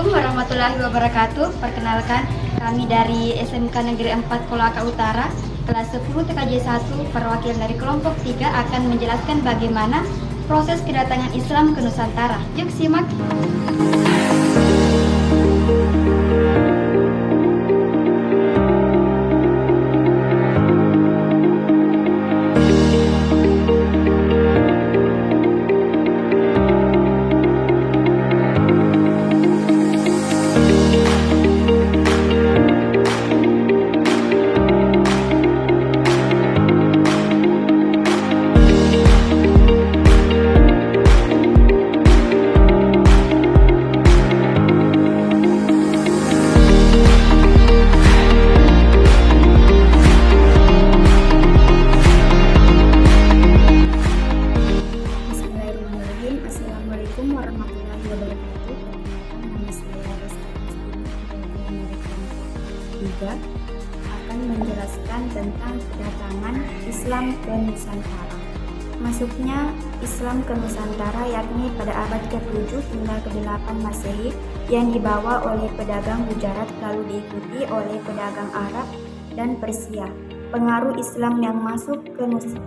Assalamualaikum warahmatullahi wabarakatuh. Perkenalkan, kami dari SMK Negeri 4 Kolaka Utara, kelas 10 TKJ 1, perwakilan dari kelompok 3 akan menjelaskan bagaimana proses kedatangan Islam ke Nusantara. Yuk simak. Assalamualaikum warahmatullahi wabarakatuh. Nama saya Rizky juga akan menjelaskan tentang kedatangan Islam ke Nusantara. Masuknya Islam ke Nusantara yakni pada abad ke-7 hingga ke-8 Masehi yang dibawa oleh pedagang Gujarat lalu diikuti oleh pedagang Arab dan Persia. Pengaruh Islam yang masuk ke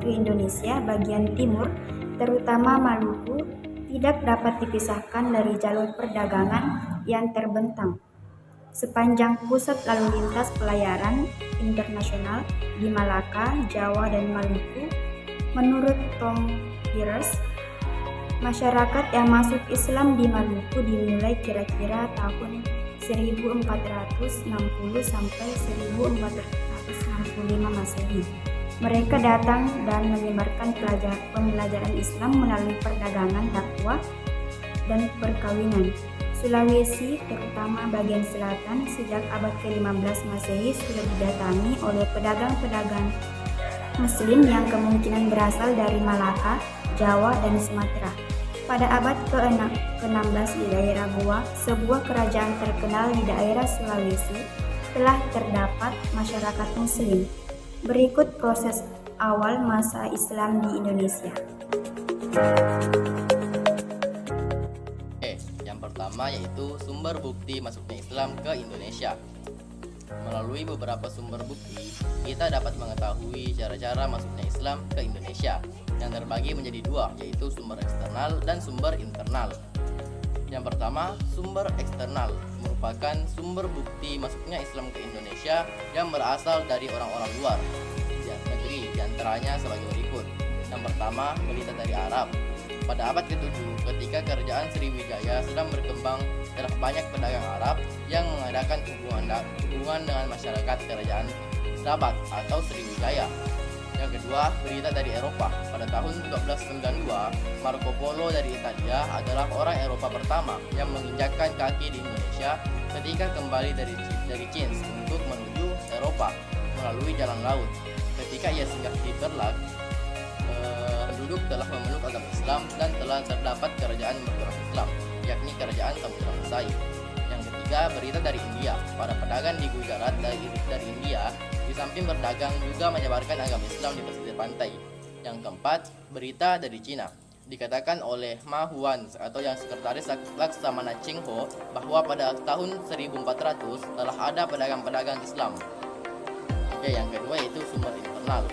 Indonesia bagian timur, terutama Maluku, tidak dapat dipisahkan dari jalur perdagangan yang terbentang sepanjang pusat lalu lintas pelayaran internasional di Malaka, Jawa, dan Maluku. Menurut Tom Peirce, masyarakat yang masuk Islam di Maluku dimulai kira-kira tahun 1460 sampai 1465 Masehi. Mereka datang dan menyebarkan pembelajaran Islam melalui perdagangan, dakwah, dan perkawinan. Sulawesi, terutama bagian selatan, sejak abad ke-15 Masehi sudah didatangi oleh pedagang-pedagang Muslim yang kemungkinan berasal dari Malaka, Jawa, dan Sumatera. Pada abad ke-16 di daerah Goa, sebuah kerajaan terkenal di daerah Sulawesi, telah terdapat masyarakat Muslim. Berikut proses awal masa Islam di Indonesia. Yang pertama yaitu sumber bukti masuknya Islam ke Indonesia. Melalui beberapa sumber bukti, kita dapat mengetahui cara-cara masuknya Islam ke Indonesia yang terbagi menjadi dua, yaitu sumber eksternal dan sumber internal. Yang pertama, sumber eksternal merupakan sumber bukti masuknya Islam ke Indonesia yang berasal dari orang-orang luar negeri, diantaranya sebagai berikut. Yang pertama, berita dari Arab. Pada abad ke-7, ketika kerajaan Sriwijaya sedang berkembang, telah banyak pedagang Arab yang mengadakan hubungan dengan masyarakat kerajaan Sabat atau Sriwijaya. Yang kedua, berita dari Eropa. Pada tahun 1292, Marco Polo dari Italia adalah orang Eropa pertama yang menginjakkan kaki di Indonesia ketika kembali dari Cins untuk menuju Eropa melalui jalan laut. Ketika ia singgah di Berlak, penduduk telah memeluk agama Islam dan telah terdapat kerajaan bergerak Islam, yakni kerajaan Samudra Mesai. Yang ketiga, berita dari India. Para pedagang di Gujarat dari India di samping berdagang juga menyebarkan agama Islam di pesisir pantai. Yang keempat, berita dari Cina. Dikatakan oleh Ma Huan atau yang sekretaris Laksamana Ching Ho bahwa pada tahun 1400 telah ada pedagang-pedagang Islam. Yang kedua yaitu sumber internal.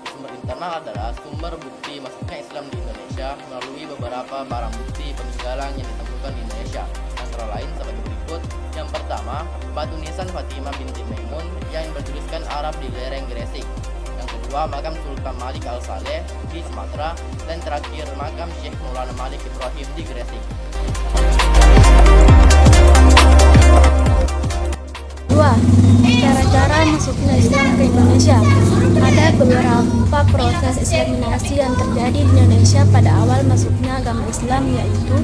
Sumber internal adalah sumber bukti masuknya Islam di Indonesia melalui beberapa barang bukti peninggalan yang ditemukan di Indonesia, antara lain sebagai berikut. Yang pertama, batu nisan Fatimah binti Maimun yang bertuliskan Arab di lereng Gresik. Yang kedua, makam Sultan Malik Al-Saleh di Sumatera. Dan terakhir, makam Syekh Maulana Malik Ibrahim di Gresik. 2. Cara-cara masuknya Islam ke Indonesia. Ada beberapa proses islaminasi yang terjadi di Indonesia pada awal masuknya agama Islam, yaitu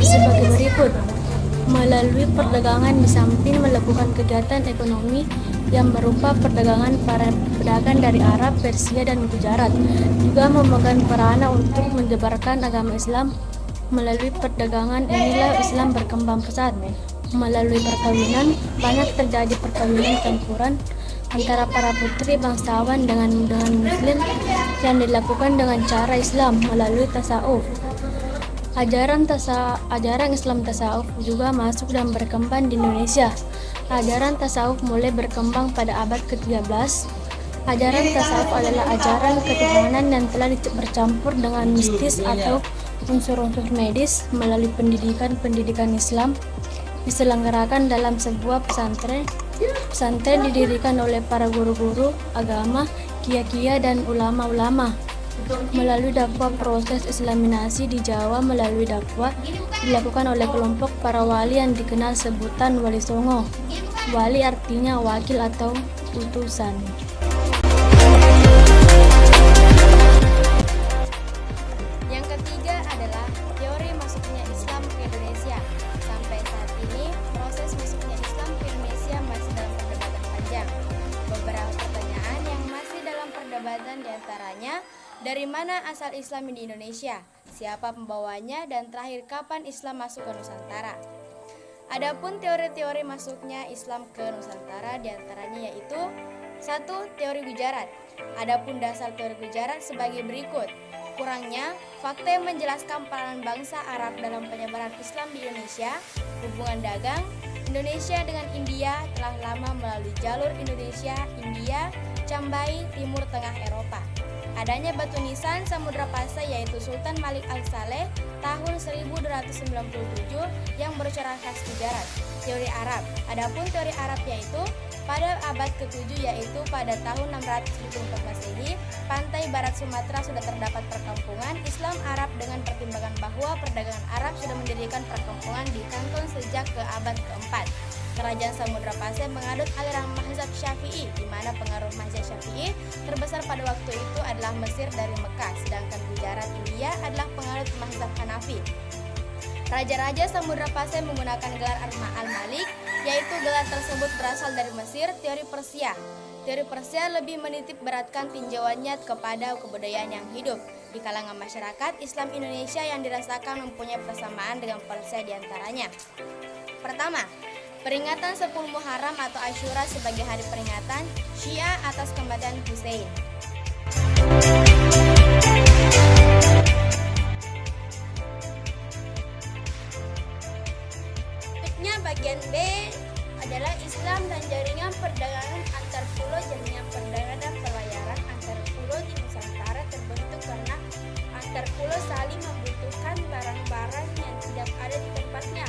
sebagai berikut. Melalui perdagangan di samping melakukan kegiatan ekonomi yang berupa perdagangan para pedagang dari Arab, Persia, dan Gujarat, juga memegang peranan untuk menyebarkan agama Islam. Melalui perdagangan inilah Islam berkembang pesat. Melalui perkawinan, banyak terjadi perkawinan campuran antara para putri bangsawan dengan Muslim yang dilakukan dengan cara Islam melalui tasawuf. Ajaran Islam tasawuf juga masuk dan berkembang di Indonesia. Ajaran tasawuf mulai berkembang pada abad ke-13. Ajaran tasawuf adalah ajaran ketuhanan yang telah bercampur dengan mistis atau unsur-unsur medis melalui pendidikan Islam diselenggarakan dalam sebuah pesantren. Pesantren didirikan oleh para guru-guru agama, kiai-kiai dan ulama-ulama. Melalui dakwah, proses islaminasi di Jawa melalui dakwah dilakukan oleh kelompok para wali yang dikenal sebutan Wali Songo. Wali artinya wakil atau utusan. Yang ketiga adalah teori masuknya Islam ke Indonesia. Sampai saat ini, proses masuknya Islam ke Indonesia masih dalam perdebatan panjang. Beberapa pertanyaan yang masih dalam perdebatan diantaranya, dari mana asal Islam di Indonesia? Siapa pembawanya? Dan terakhir, kapan Islam masuk ke Nusantara? Adapun teori-teori masuknya Islam ke Nusantara diantaranya yaitu 1. Teori Gujarat. Adapun dasar teori Gujarat sebagai berikut. Kurangnya, fakta yang menjelaskan peranan bangsa Arab dalam penyebaran Islam di Indonesia. Hubungan dagang Indonesia dengan India telah lama melalui jalur Indonesia, India, Cambai, Timur Tengah Eropa. Adanya batu nisan Samudra Pasai yaitu Sultan Malik Al-Saleh tahun 1297 yang bercorak khas Gujarat. Teori Arab. Adapun teori Arab yaitu pada abad ke-7 yaitu pada tahun 600 Masehi, pantai barat Sumatera sudah terdapat perkampungan Islam Arab dengan pertimbangan bahwa perdagangan Arab sudah mendirikan perkampungan di Kanton sejak ke abad ke-4. Kerajaan Samudra Pasai mengadut aliran mazhab Syafi'i, di mana pengaruh mazhab Syafi'i terbesar pada waktu itu adalah Mesir dari Mekah, sedangkan Gujarat India adalah penganut mazhab Hanafi. Raja-raja Samudra Pasai menggunakan gelar Al-Malik, yaitu gelar tersebut berasal dari Mesir. Teori Persia. Teori Persia lebih menitik beratkan tinjauannya kepada kebudayaan yang hidup di kalangan masyarakat Islam Indonesia yang dirasakan mempunyai persamaan dengan Persia diantaranya. Pertama, peringatan 10 Muharram atau Asyura sebagai hari peringatan Syiah atas kematian Hussein. Bagian B adalah Islam dan jaringan perdagangan antar pulau. Jaringan perdagangan dan pelayaran antar pulau di Nusantara terbentuk karena antar pulau saling membutuhkan barang-barang yang tidak ada di tempatnya.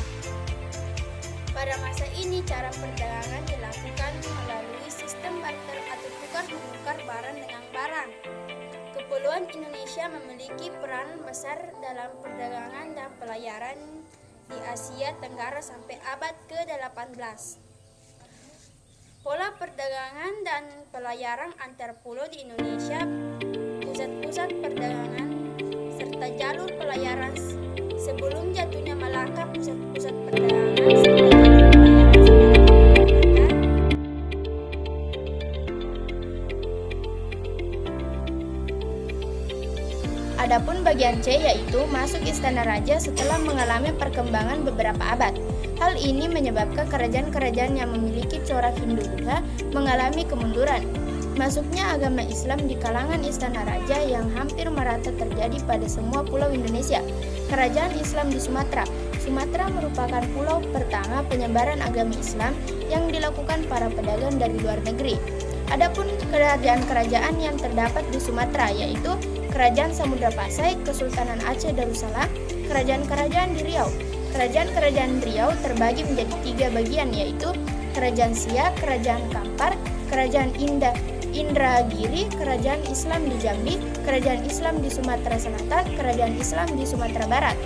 Pada masa ini, cara perdagangan dilakukan melalui sistem barter atau tukar-menukar barang dengan barang. Kepulauan Indonesia memiliki peran besar dalam perdagangan dan pelayaran di Asia Tenggara sampai abad ke-18. Pola perdagangan dan pelayaran antar pulau di Indonesia, pusat-pusat perdagangan, serta jalur pelayaran sebelum jatuhnya Malaka, pusat-pusat perdagangan serta jalur pelayaran Adapun bagian C yaitu masuk istana raja setelah mengalami perkembangan beberapa abad. Hal ini menyebabkan kerajaan-kerajaan yang memiliki corak Hindu-Buddha mengalami kemunduran. Masuknya agama Islam di kalangan istana raja yang hampir merata terjadi pada semua pulau Indonesia. Kerajaan Islam di Sumatera. Sumatera merupakan pulau pertama penyebaran agama Islam yang dilakukan para pedagang dari luar negeri. Adapun kerajaan-kerajaan yang terdapat di Sumatera yaitu Kerajaan Samudra Pasai, Kesultanan Aceh Darussalam, kerajaan-kerajaan di Riau. Kerajaan-kerajaan Riau terbagi menjadi 3 bagian yaitu Kerajaan Siak, Kerajaan Kampar, Kerajaan Indragiri, Kerajaan Islam di Jambi, Kerajaan Islam di Sumatera Selatan, Kerajaan Islam di Sumatera Barat.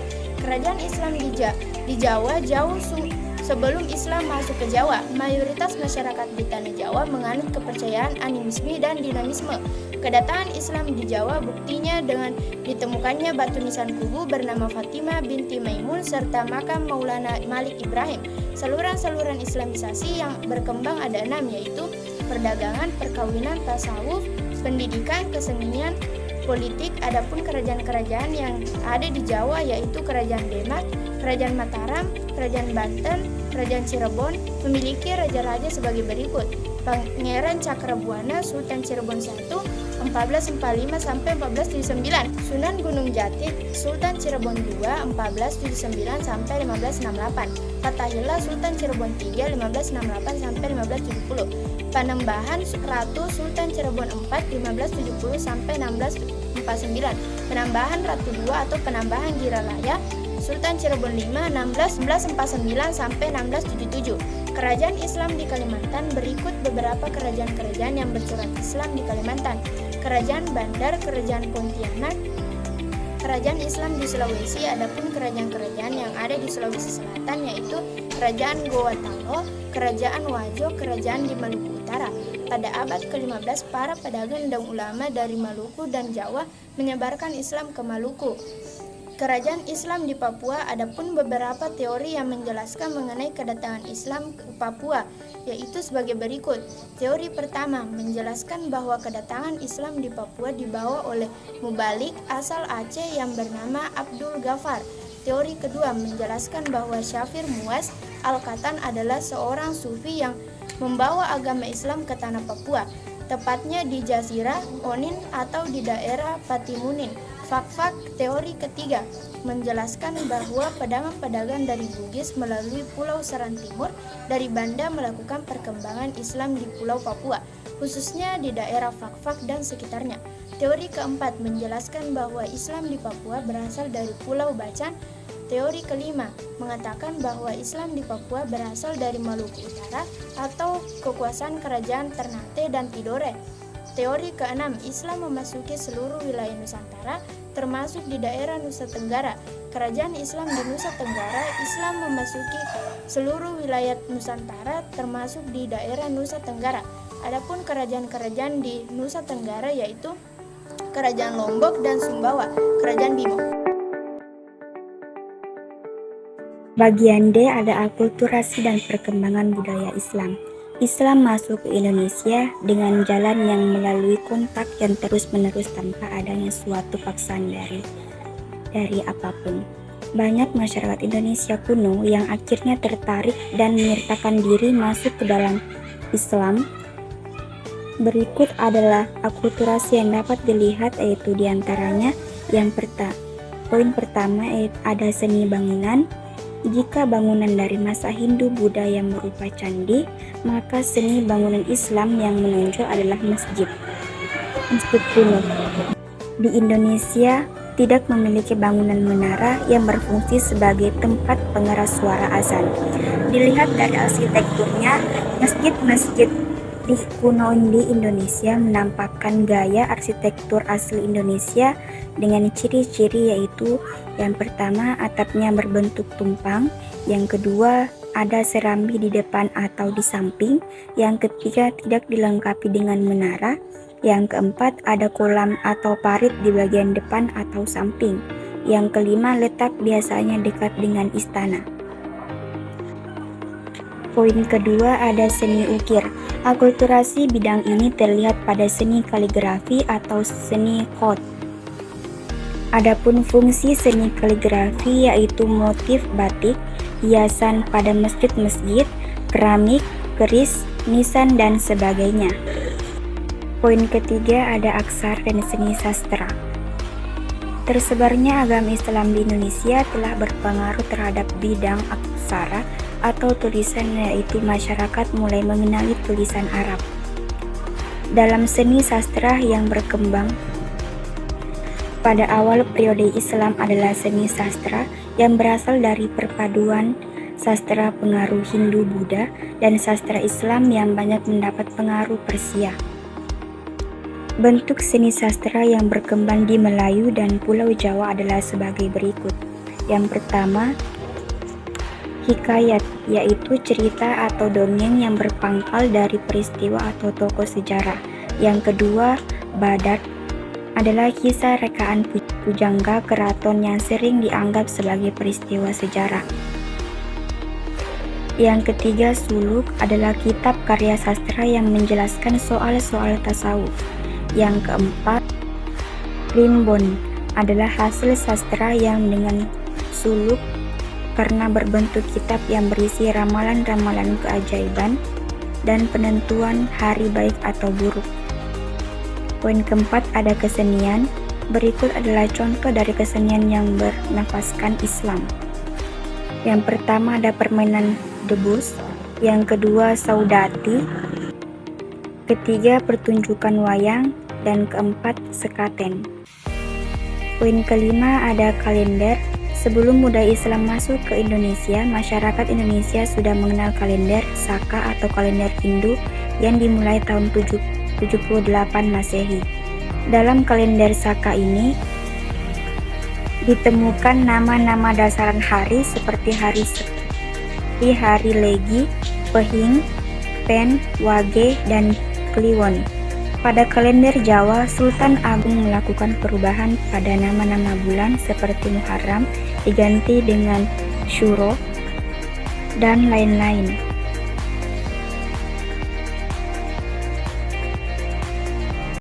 Kerajaan Islam di Jawa jauh sebelum Islam masuk ke Jawa. Mayoritas masyarakat di tanah Jawa menganut kepercayaan animisme dan dinamisme. Kedatangan Islam di Jawa buktinya dengan ditemukannya batu nisan kubu bernama Fatimah binti Maimun serta makam Maulana Malik Ibrahim. Saluran-saluran Islamisasi yang berkembang ada 6 yaitu perdagangan, perkawinan, tasawuf, pendidikan, kesenian, politik. Adapun kerajaan-kerajaan yang ada di Jawa yaitu Kerajaan Demak, Kerajaan Mataram, Kerajaan Banten, Kerajaan Cirebon memiliki raja-raja sebagai berikut: Pangeran Cakrabuana, Sultan Cirebon I, 1445 sampai 1479. Sunan Gunung Jati Sultan Cirebon II 1479 sampai 1568. Fathahillah Sultan Cirebon III 1568 sampai 1570. Panembahan Ratu Sultan Cirebon IV 1570 sampai 1649. Penambahan Ratu II atau penambahan Giralaya Sultan Cirebon V 1649 sampai 1677. Kerajaan Islam di Kalimantan. Berikut beberapa kerajaan-kerajaan yang bercorak Islam di Kalimantan. Kerajaan Bandar, Kerajaan Pontianak, Kerajaan Islam di Sulawesi. Adapun kerajaan-kerajaan yang ada di Sulawesi Selatan yaitu Kerajaan Gowatalo, Kerajaan Wajo, Kerajaan di Maluku Utara. Pada abad ke-15, para pedagang dan ulama dari Maluku dan Jawa menyebarkan Islam ke Maluku. Kerajaan Islam di Papua. Adapun beberapa teori yang menjelaskan mengenai kedatangan Islam ke Papua, yaitu sebagai berikut. Teori pertama menjelaskan bahwa kedatangan Islam di Papua dibawa oleh mubalik asal Aceh yang bernama Abdul Ghaffar. Teori kedua menjelaskan bahwa Syafir Muaz Al-Katan adalah seorang sufi yang membawa agama Islam ke tanah Papua, tepatnya di Jazirah Onin atau di daerah Patimunin. Fak-fak teori ketiga menjelaskan bahwa pedagang-pedagang dari Bugis melalui Pulau Seram Timur dari Banda melakukan perkembangan Islam di Pulau Papua, khususnya di daerah Fak-fak dan sekitarnya. Teori keempat menjelaskan bahwa Islam di Papua berasal dari Pulau Bacan. Teori kelima mengatakan bahwa Islam di Papua berasal dari Maluku Utara atau kekuasaan kerajaan Ternate dan Tidore. Teori keenam, Islam memasuki seluruh wilayah Nusantara, termasuk di daerah Nusa Tenggara. Kerajaan Islam di Nusa Tenggara. Islam memasuki seluruh wilayah Nusantara, termasuk di daerah Nusa Tenggara. Adapun kerajaan-kerajaan di Nusa Tenggara yaitu Kerajaan Lombok dan Sumbawa, Kerajaan Bimo. Bagian D ada akulturasi dan perkembangan budaya Islam. Islam masuk ke Indonesia dengan jalan yang melalui kontak yang terus-menerus tanpa adanya suatu paksaan dari apapun. Banyak masyarakat Indonesia kuno yang akhirnya tertarik dan menyertakan diri masuk ke dalam Islam. Berikut adalah akulturasi yang dapat dilihat, yaitu diantaranya poin pertama ada seni bangunan. Jika bangunan dari masa Hindu Buddha yang berupa candi, maka seni bangunan Islam yang menonjol adalah masjid kuno. Di Indonesia tidak memiliki bangunan menara yang berfungsi sebagai tempat pengeras suara azan. Dilihat dari arsitekturnya, masjid-masjid di kuno di Indonesia menampakkan gaya arsitektur asli Indonesia dengan ciri-ciri yaitu yang pertama atapnya berbentuk tumpang, yang kedua ada serambi di depan atau di samping, yang ketiga tidak dilengkapi dengan menara, yang keempat ada kolam atau parit di bagian depan atau samping, yang kelima letak biasanya dekat dengan istana. Poin kedua ada seni ukir. Akulturasi bidang ini terlihat pada seni kaligrafi atau seni khot. Adapun fungsi seni kaligrafi yaitu motif batik, hiasan pada masjid-masjid, keramik, keris, nisan, dan sebagainya. Poin ketiga ada aksara dan seni sastra. Tersebarnya agama Islam di Indonesia telah berpengaruh terhadap bidang aksara atau tulisan, yaitu masyarakat mulai mengenali tulisan Arab. Dalam seni sastra yang berkembang pada awal periode Islam adalah seni sastra yang berasal dari perpaduan sastra pengaruh Hindu-Buddha dan sastra Islam yang banyak mendapat pengaruh Persia. Bentuk seni sastra yang berkembang di Melayu dan Pulau Jawa adalah sebagai berikut. Yang pertama, hikayat, yaitu cerita atau dongeng yang berpangkal dari peristiwa atau tokoh sejarah. Yang kedua, badat, adalah kisah rekaan pujangga keraton yang sering dianggap sebagai peristiwa sejarah. Yang ketiga, suluk, adalah kitab karya sastra yang menjelaskan soal-soal tasawuf. Yang keempat, primbon, adalah hasil sastra yang dengan suluk karena berbentuk kitab yang berisi ramalan-ramalan keajaiban dan penentuan hari baik atau buruk. Poin keempat ada kesenian. Berikut adalah contoh dari kesenian yang bernafaskan Islam. Yang pertama ada permainan debus, yang kedua saudati, ketiga pertunjukan wayang, dan keempat sekaten. Poin kelima ada kalender. Sebelum budaya Islam masuk ke Indonesia, masyarakat Indonesia sudah mengenal kalender Saka atau kalender Hindu yang dimulai tahun 78 Masehi. Dalam kalender Saka ini ditemukan nama-nama dasaran hari seperti hari Legi, Pehing, Pen, Wage, dan Kliwon. Pada kalender Jawa, Sultan Agung melakukan perubahan pada nama-nama bulan seperti Muharram diganti dengan Syuro dan lain-lain.